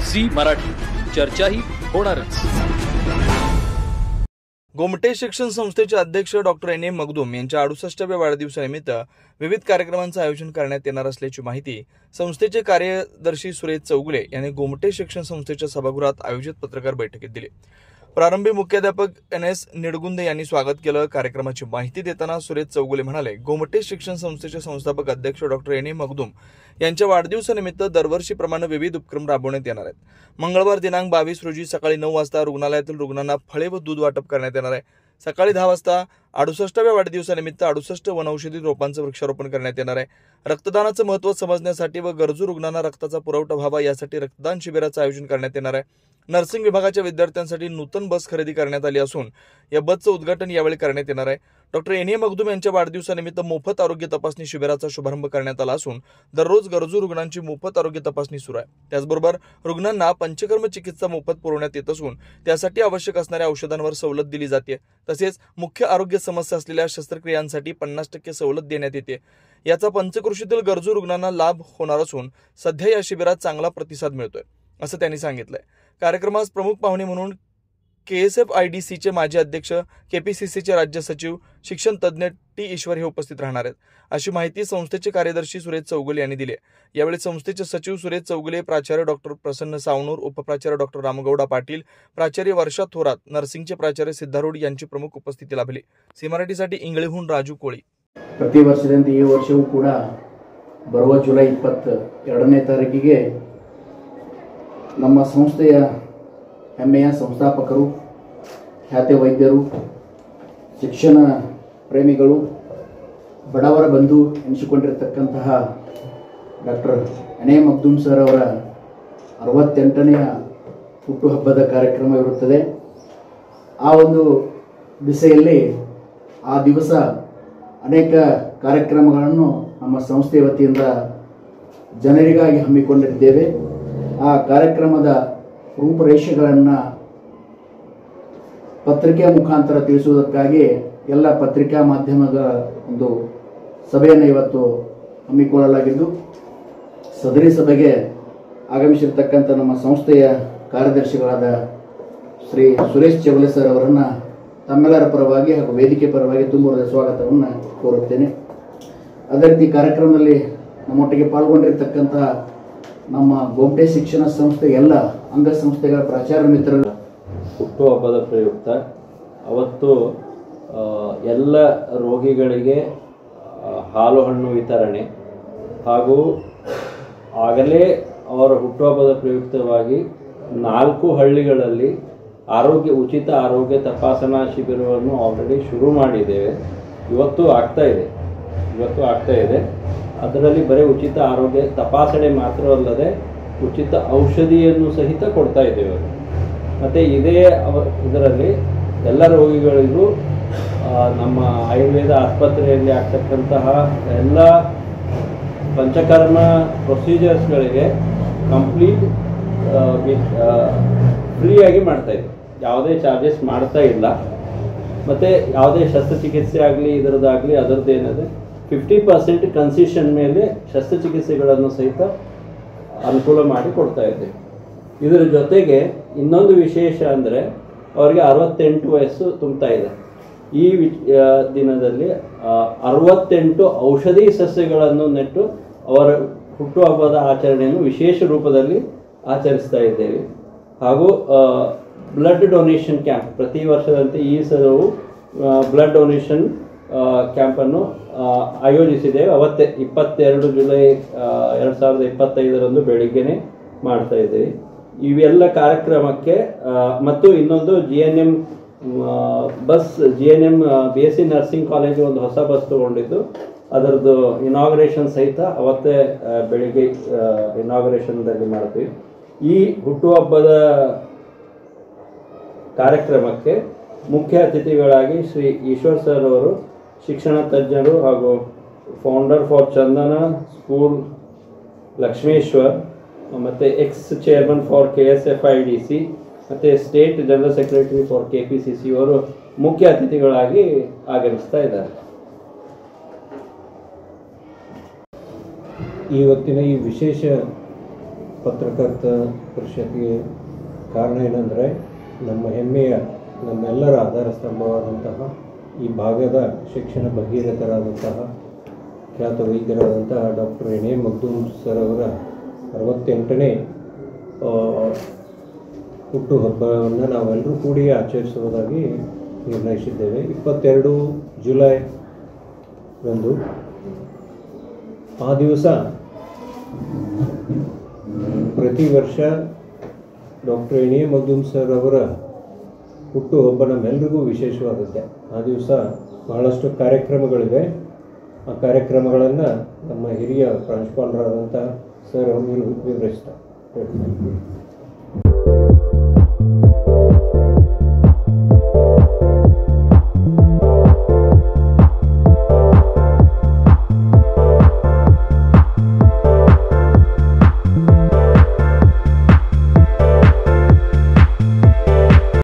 झी मराठी, चर्चा ही होणारच। गोमटे शिक्षण संस्थेचे अध्यक्ष डॉक्टर एन ए मगदूम यांच्या 68व्या वाढदिवसानिमित्त विविध कार्यक्रमांचे आयोजन करण्यात येणार असल्याची माहिती संस्थेचे कार्यदर्शी सुरेश चौगुले यांनी गोमटे शिक्षण संस्थेच्या सभागृहात आयोजित पत्रकार बैठकीत दिली। प्रारंभी मुख्याध्यापक एन एस निडगुंदे यांनी स्वागत केलं। कार्यक्रमाची माहिती देताना सुरेश चौगुले म्हणाले, गोमटे शिक्षण संस्थेचे संस्थापक अध्यक्ष डॉक्टर एन ए मगदूम यांच्या वाढदिवसानिमित्त दरवर्षीप्रमाणे विविध उपक्रम राबवण्यात येणार आहेत। मंगळवार दिनांक 22 रोजी सकाळी 9 वाजता रुग्णालयातील रुग्णांना फळे व दूध वाटप करण्यात येणार आहे। सकाळी 10 वाजता 68व्या वाढदिवसानिमित्त 68 वनौषधी रोपांचं वृक्षारोपण करण्यात येणार आहे। रक्तदानाचं महत्त्व समजण्यासाठी व गरजू रुग्णांना रक्ताचा पुरवठा व्हावा यासाठी रक्तदान शिबिराचं आयोजन करण्यात येणार आहे। नर्सिंग विभागाच्या विद्यार्थ्यांसाठी नूतन बस खरेदी करण्यात आली असून या बसचं उद्घाटन यावेळी करण्यात येणार आहे। डॉक्टर एन ए मगदूम यांच्या वाढदिवसानिमित्त मोफत आरोग्य तपासणी शिबिराचा शुभारंभ करण्यात आला असून दररोज गरजू रुग्णांची मोफत आरोग्य तपासणी सुरू आहे। त्याचबरोबर रुग्णांना पंचकर्म चिकित्सा मोफत पुरवण्यात येत असून त्यासाठी आवश्यक असणाऱ्या औषधांवर सवलत दिली जाते। तसेच मुख्य आरोग्य समस्या असलेल्या शस्त्रक्रियांसाठी 50% सवलत देण्यात येते। याचा पंचक्रोशीतील गरजू रुग्णांना लाभ होणार असून सध्या या शिबिरात चांगला प्रतिसाद मिळतोय असं त्यांनी सांगितलंय। कार्यक्रमास प्रमुख पाहुणे म्हणून KSFIDCचे माजी अध्यक्ष, KPCCचे राज्य सचिव, शिक्षण तज्ज्ञ टी ईश्वर हे उपस्थित राहणार आहेत अशी माहिती संस्थेचे कार्यदर्शी सुरेश चौगुले यांनी दिली। यावेळी संस्थेचे सचिव सुरेश चौगुले, प्राचार्य डॉक्टर प्रसन्न सावनूर, उपप्राचार्य डॉक्टर रामगौडा पाटील, प्राचार्य वर्षा थोरात, नर्सिंगचे प्राचार्य सिद्धारूढ यांची प्रमुख उपस्थिती लाभली। सी मराठीसाठी इंगळीहून राजू कोळी। ಪ್ರತಿ ವರ್ಷದಂತೆ ಈ ವರ್ಷವೂ ಕೂಡ ಬರುವ ಜುಲೈ 22ನೇ ತಾರೀಕಿಗೆ ನಮ್ಮ ಸಂಸ್ಥೆಯ ಹೆಮ್ಮೆಯ ಸಂಸ್ಥಾಪಕರು, ಖ್ಯಾತ ವೈದ್ಯರು, ಶಿಕ್ಷಣ ಪ್ರೇಮಿಗಳು, ಬಡವರ ಬಂಧು ಎನಿಸಿಕೊಂಡಿರತಕ್ಕಂತಹ doctor N A Magdum sir ಅವರ 68ನೇ ಹುಟ್ಟುಹಬ್ಬದ ಕಾರ್ಯಕ್ರಮ ಇರುತ್ತದೆ। ಆ ಒಂದು ದಿಸೆಯಲ್ಲಿ ಆ ದಿವಸ ಅನೇಕ ಕಾರ್ಯಕ್ರಮಗಳನ್ನು ನಮ್ಮ ಸಂಸ್ಥೆ ವತಿಯಿಂದ ಜನರಿಗಾಗಿ ಹಮ್ಮಿಕೊಂಡಿದ್ದೇವೆ। ಆ ಕಾರ್ಯಕ್ರಮದ ರೂಪರೇಷೆಗಳನ್ನು ಪತ್ರಿಕೆಯ ಮುಖಾಂತರ ತಿಳಿಸುವುದಕ್ಕಾಗಿ ಎಲ್ಲ ಪತ್ರಿಕಾ ಮಾಧ್ಯಮದ ಒಂದು ಸಭೆಯನ್ನು ಇವತ್ತು ಹಮ್ಮಿಕೊಳ್ಳಲಾಗಿದ್ದು, ಸದರಿ ಸಭೆಗೆ ಆಗಮಿಸಿರ್ತಕ್ಕಂಥ ನಮ್ಮ ಸಂಸ್ಥೆಯ ಕಾರ್ಯದರ್ಶಿಗಳಾದ ಶ್ರೀ ಸುರೇಶ್ ಚೌಗಲೆ ಸರ್ ಅವರನ್ನು ತಮ್ಮೆಲ್ಲರ ಪರವಾಗಿ ಹಾಗೂ ವೇದಿಕೆ ಪರವಾಗಿ ತುಂಬ ಸ್ವಾಗತವನ್ನು ಕೋರುತ್ತೇನೆ। ಅದೇ ರೀತಿ ಕಾರ್ಯಕ್ರಮದಲ್ಲಿ ನಮ್ಮೊಟ್ಟಿಗೆ ಪಾಲ್ಗೊಂಡಿರ್ತಕ್ಕಂಥ ನಮ್ಮ ಗೋಮಟೆ ಶಿಕ್ಷಣ ಸಂಸ್ಥೆ ಎಲ್ಲ ಅಂಗಸಂಸ್ಥೆಗಳ ಪ್ರಾಚಾರ್ಯ ಮಿತ್ರರು ಹುಟ್ಟುಹಬ್ಬದ ಪ್ರಯುಕ್ತ ಅವತ್ತು ಎಲ್ಲ ರೋಗಿಗಳಿಗೆ ಹಾಲು ಹಣ್ಣು ವಿತರಣೆ ಹಾಗೂ ಆಗಲೇ ಅವರ ಹುಟ್ಟುಹಬ್ಬದ ಪ್ರಯುಕ್ತವಾಗಿ 4 ಹಳ್ಳಿಗಳಲ್ಲಿ ಉಚಿತ ಆರೋಗ್ಯ ತಪಾಸಣಾ ಶಿಬಿರವನ್ನು ಆಲ್ರೆಡಿ ಶುರು ಮಾಡಿದ್ದೇವೆ। ಇವತ್ತು ಆಗ್ತಾ ಇದೆ। ಅದರಲ್ಲಿ ಬರೀ ಉಚಿತ ಆರೋಗ್ಯ ತಪಾಸಣೆ ಮಾತ್ರವಲ್ಲದೆ ಉಚಿತ ಔಷಧಿಯನ್ನು ಸಹಿತ ಕೊಡ್ತಾ ಇದ್ದೇವೆ। ಮತ್ತು ಇದರಲ್ಲಿ ಎಲ್ಲ ರೋಗಿಗಳಿಗೂ ನಮ್ಮ ಆಯುರ್ವೇದ ಆಸ್ಪತ್ರೆಯಲ್ಲಿ ಆಗ್ತಕ್ಕಂತಹ ಎಲ್ಲ ಪಂಚಕರ್ಮ ಪ್ರೊಸೀಜರ್ಸ್ಗಳಿಗೆ ಕಂಪ್ಲೀಟ್ ಫ್ರೀಯಾಗಿ ಮಾಡ್ತಾಯಿದ್ದೀವಿ, ಯಾವುದೇ ಚಾರ್ಜಸ್ ಮಾಡ್ತಾ ಇಲ್ಲ। ಮತ್ತು ಯಾವುದೇ ಶಸ್ತ್ರಚಿಕಿತ್ಸೆ ಆಗಲಿ ಇದರದ್ದಾಗಲಿ ಅದರದ್ದೇನಿದೆ 50% ಕನ್ಸೆಷನ್ ಮೇಲೆ ಶಸ್ತ್ರಚಿಕಿತ್ಸೆಗಳನ್ನು ಸಹಿತ ಅನುಕೂಲ ಮಾಡಿ ಕೊಡ್ತಾ ಇದ್ದೇವೆ। ಇದರ ಜೊತೆಗೆ ಇನ್ನೊಂದು ವಿಶೇಷ ಅಂದರೆ ಅವರಿಗೆ 68 ವಯಸ್ಸು ತುಂಬ್ತಾ ಇದೆ। ಈ ದಿನದಲ್ಲಿ 68 ಔಷಧಿ ಸಸ್ಯಗಳನ್ನು ನೆಟ್ಟು ಅವರ ಹುಟ್ಟುಹಬ್ಬದ ಆಚರಣೆಯನ್ನು ವಿಶೇಷ ರೂಪದಲ್ಲಿ ಆಚರಿಸ್ತಾ ಇದ್ದೇವೆ। ಹಾಗೂ ಬ್ಲಡ್ ಡೊನೇಷನ್ ಕ್ಯಾಂಪ್ ಪ್ರತಿ ವರ್ಷದಂತೆ ಈ ಸಲವೂ ಬ್ಲಡ್ ಡೊನೇಷನ್ ಕ್ಯಾಂಪನ್ನು ಆಯೋಜಿಸಿದ್ದೇವೆ। ಅವತ್ತೇ 22 ಜುಲೈ 2025 ಬೆಳಿಗ್ಗೆನೇ ಮಾಡ್ತಾ ಇದ್ದೇವೆ। ಇವೆಲ್ಲ ಕಾರ್ಯಕ್ರಮಕ್ಕೆ ಮತ್ತು ಇನ್ನೊಂದು GNM BSc ನರ್ಸಿಂಗ್ ಕಾಲೇಜು ಒಂದು ಹೊಸ ಬಸ್ ತೊಗೊಂಡಿದ್ದು ಅದರದ್ದು ಇನಾಗ್ರೇಷನ್ ಸಹಿತ ಅವತ್ತೇ ಬೆಳಿಗ್ಗೆ ಇನಾಗ್ರೇಷನ್ದಲ್ಲಿ ಮಾಡ್ತೀವಿ। ಈ ಹುಟ್ಟುಹಬ್ಬದ ಕಾರ್ಯಕ್ರಮಕ್ಕೆ ಮುಖ್ಯ ಅತಿಥಿಗಳಾಗಿ ಶ್ರೀ ಈಶ್ವರ್ ಸರ್ ಅವರು, ಶಿಕ್ಷಣ ತಜ್ಞರು ಹಾಗೂ founder for Chandana school Lakshmeshwar, ಮತ್ತು ಎಕ್ಸ್ ಚೇರ್ಮನ್ ಫಾರ್ KSFIDC ಮತ್ತು state general secretary for KPCC ಅವರು ಮುಖ್ಯ ಅತಿಥಿಗಳಾಗಿ ಆಗಮಿಸ್ತಾ ಇದ್ದಾರೆ। ಇವತ್ತಿನ ಈ ವಿಶೇಷ ಪತ್ರಕರ್ತ ಪರಿಷತ್ಗೆ ಕಾರಣ ಏನಂದರೆ ನಮ್ಮ ಹೆಮ್ಮೆಯ ನಮ್ಮೆಲ್ಲರ ಆಧಾರ ಸ್ತಂಭವಾದಂತಹ ಈ ಭಾಗದ ಶಿಕ್ಷಣ ಭಗೀರಥರಾದಂತಹ ಖ್ಯಾತ ವೈದ್ಯರಾದಂತಹ doctor N A Magdum sir ಅವರ 68ನೇ ಹುಟ್ಟುಹಬ್ಬವನ್ನು ನಾವೆಲ್ಲರೂ ಕೂಡಿ ಆಚರಿಸುವುದಾಗಿ ನಿರ್ಣಯಿಸಿದ್ದೇವೆ. 22 ಜುಲೈ ರಂದು ಆ ದಿವಸ ಪ್ರತಿ ವರ್ಷ doctor N A Magdum sir ಅವರ ಹುಟ್ಟುಹಬ್ಬ ನಮ್ಮೆಲ್ಲರಿಗೂ ವಿಶೇಷವಾಗುತ್ತೆ. ಆ ದಿವಸ ಬಹಳಷ್ಟು ಕಾರ್ಯಕ್ರಮಗಳಿವೆ. ಆ ಕಾರ್ಯಕ್ರಮಗಳನ್ನು ನಮ್ಮ ಹಿರಿಯ ಪ್ರಾಂಶುಪಾಲರಾದಂಥ ಸರ್ ಅವರು ವಿವರಿಸ್ತಾರೆ.